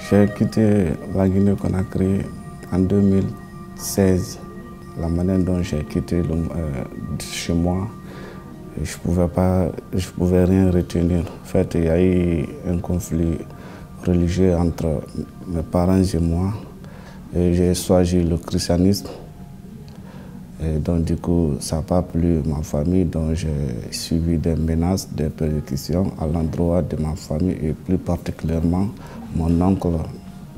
J'ai quitté la Guinée-Conakry en 2016. La manière dont j'ai quitté chez moi, je pouvais rien retenir. En fait, il y a eu un conflit religieux entre mes parents et moi. Et j'ai choisi le christianisme. Et donc du coup, ça n'a pas plu ma famille, donc j'ai suivi des menaces, des persécutions à l'endroit de ma famille et plus particulièrement mon oncle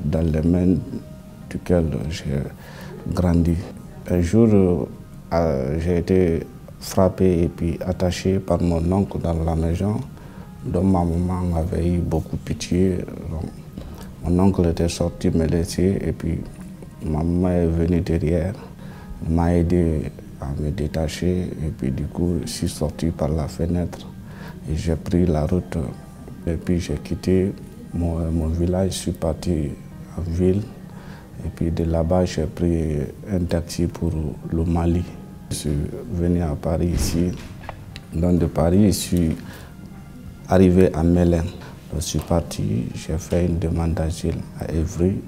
dans les mains duquel j'ai grandi. Un jour, j'ai été frappé et puis attaché par mon oncle dans la maison, dont ma maman avait eu beaucoup pitié. Donc, mon oncle était sorti me laisser et puis ma maman est venue derrière. M'a aidé à me détacher et puis du coup je suis sorti par la fenêtre et j'ai pris la route et puis j'ai quitté mon village, je suis parti en ville et puis de là-bas j'ai pris un taxi pour le Mali. Je suis venu à Paris ici, donc de Paris je suis arrivé à Mélène. Je suis parti, j'ai fait une demande d'asile à Évry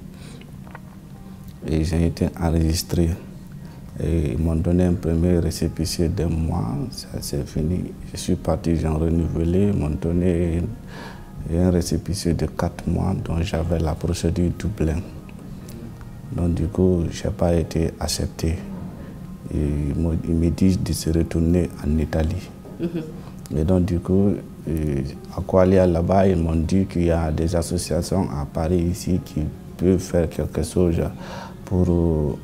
et j'ai été enregistré. Et ils m'ont donné un premier récépissé de mois, ça c'est fini. Je suis parti, j'ai renouvelé, ils m'ont donné un récépissé de 4 mois dont j'avais la procédure Dublin. Donc du coup, je n'ai pas été accepté. Et ils me disent de se retourner en Italie. Et donc du coup, à Kuala là-bas, ils m'ont dit qu'il y a des associations à Paris ici qui peuvent faire quelque chose pour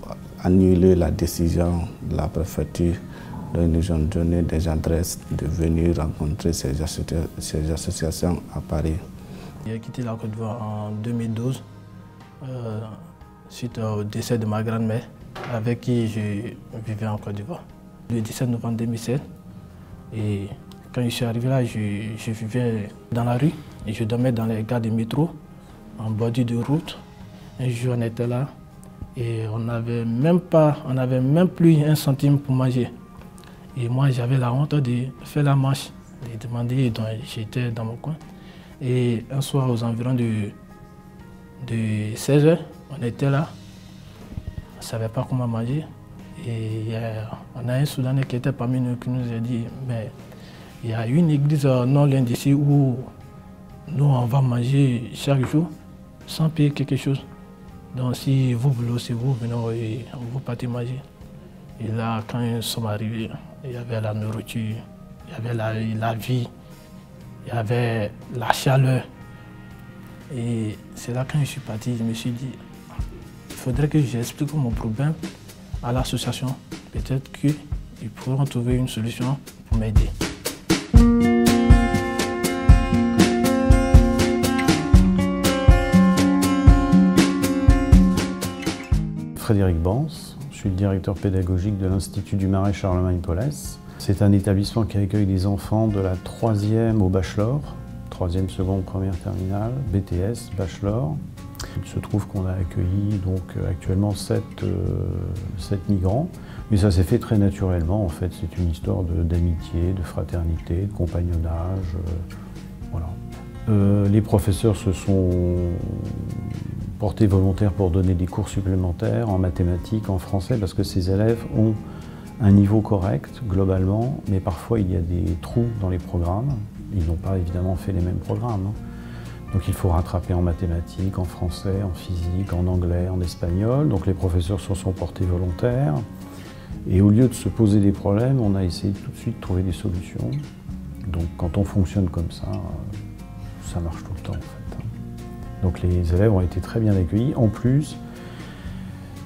annuler la décision de la préfecture. Donc ils nous ont donné des adresses de venir rencontrer ces associations à Paris. J'ai quitté la Côte d'Ivoire en 2012 suite au décès de ma grand-mère avec qui je vivais en Côte d'Ivoire. Le 17 novembre 2007, et quand je suis arrivé là, je vivais dans la rue et je dormais dans les gares de métro en bordure de route. Un jour on était là. Et on n'avait même plus 1 centime pour manger. Et moi, j'avais la honte de faire la marche, de demander, donc j'étais dans mon coin. Et un soir, aux environs de 16 h, on était là, on ne savait pas comment manger. Et on a un Soudanais qui était parmi nous qui nous a dit, mais il y a une église non loin d'ici où nous, on va manger chaque jour sans payer quelque chose. Donc si vous voulez aussi, vous venez et vous partez manger. Et là, quand nous sommes arrivés, il y avait la nourriture, il y avait la vie, il y avait la chaleur. Et c'est là quand je suis parti, je me suis dit, il faudrait que j'explique mon problème à l'association. Peut-être qu'ils pourront trouver une solution pour m'aider. Frédéric Bance, je suis le directeur pédagogique de l'Institut du Marais Charlemagne-Paulès. C'est un établissement qui accueille des enfants de la 3e au bachelor, 3e, seconde, première terminale, BTS, bachelor. Il se trouve qu'on a accueilli donc actuellement 7 migrants, mais ça s'est fait très naturellement en fait. C'est une histoire d'amitié, de fraternité, de compagnonnage, voilà. Les professeurs se sont portés volontaires pour donner des cours supplémentaires en mathématiques, en français, parce que ces élèves ont un niveau correct globalement, mais parfois il y a des trous dans les programmes. Ils n'ont pas évidemment fait les mêmes programmes. Donc il faut rattraper en mathématiques, en français, en physique, en anglais, en espagnol. Donc les professeurs se sont portés volontaires. Et au lieu de se poser des problèmes, on a essayé tout de suite de trouver des solutions. Donc quand on fonctionne comme ça marche tout le temps en fait. Donc les élèves ont été très bien accueillis. En plus,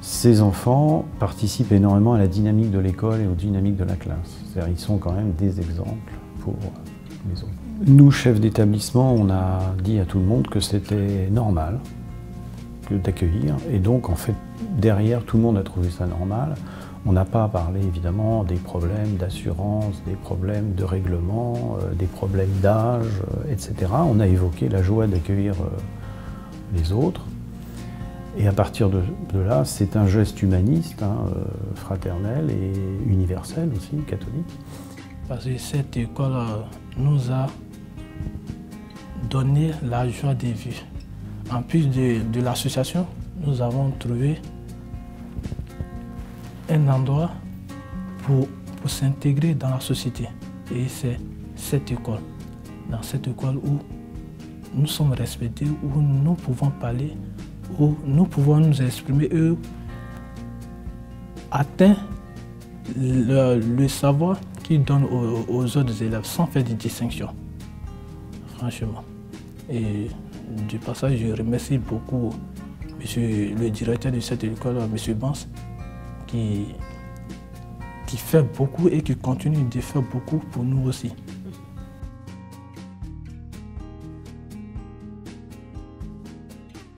ces enfants participent énormément à la dynamique de l'école et aux dynamiques de la classe. C'est-à-dire qu'ils sont quand même des exemples pour les autres. Nous, chefs d'établissement, on a dit à tout le monde que c'était normal d'accueillir. Et donc, en fait, derrière, tout le monde a trouvé ça normal. On n'a pas parlé, évidemment, des problèmes d'assurance, des problèmes de règlement, des problèmes d'âge, etc. On a évoqué la joie d'accueillir les autres. Et à partir de là, c'est un geste humaniste, fraternel et universel aussi, catholique. Parce que cette école nous a donné la joie de vivre. En plus de l'association, nous avons trouvé un endroit pour s'intégrer dans la société. Et c'est cette école. Dans cette école où nous sommes respectés, où nous pouvons parler, où nous pouvons nous exprimer et atteindre le savoir qu'ils donnent aux autres élèves sans faire de distinction. Franchement. Et du passage, je remercie beaucoup monsieur le directeur de cette école, M. Bans, qui fait beaucoup et qui continue de faire beaucoup pour nous aussi.